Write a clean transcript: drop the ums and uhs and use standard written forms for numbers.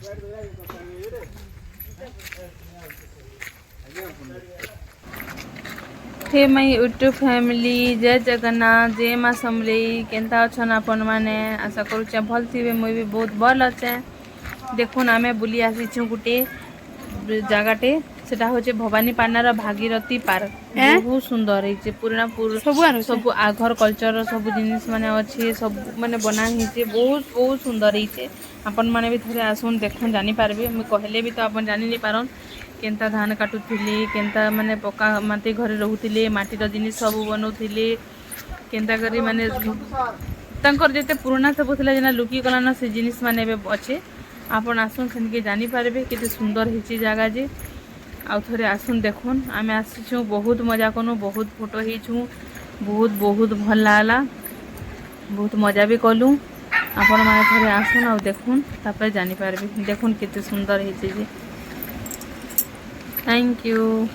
Hey my YouTube family, जय जगन्नाथ, जय माँ समलेई। केन्ता अछन आपण माने? आशा करूचे भल थिबे। मुई भी बहुत भल अच्छे। देखुन आमे बुली आसीछु गुटे जगाटे, सेटा होचे भवानीपाटनार भागीरथी पार्क। बहुत सुंदर है, पुराना सब आघर कल्चर सब जिनिस माने अच्छे, सब माने बना हिचे। बहुत बहुत सुंदर है। आपण माने भी थरे आसुन देखुन, जानी पारबे। मुई कहले भी तो आपण जानि नि पारन केन्ता धान काटुथिले, केन्ता माने पक्का माटी घरे रहुथिले, माटीर जिनिस सब बनौथिले, केन्ता करी माने तांकर जेते पुराना सब थिला जेना लुकी गलाना से जिनिस माने बे अच्छे। आपण आसुन सेनके जानी पारबे केते सुंदर हिची जागा जे। आउ थरे आसुन देखुन। आमे आसीछु, बहुत मजा कनु, बहुत फोटो हिचु, बहुत बहुत भल लागला, बहुत मजा भी कलु। आपण माने थरे आसुन आउ देखुन, तापर जानी पारबे। देखुन केते सुंदर हिची जे। Thank you.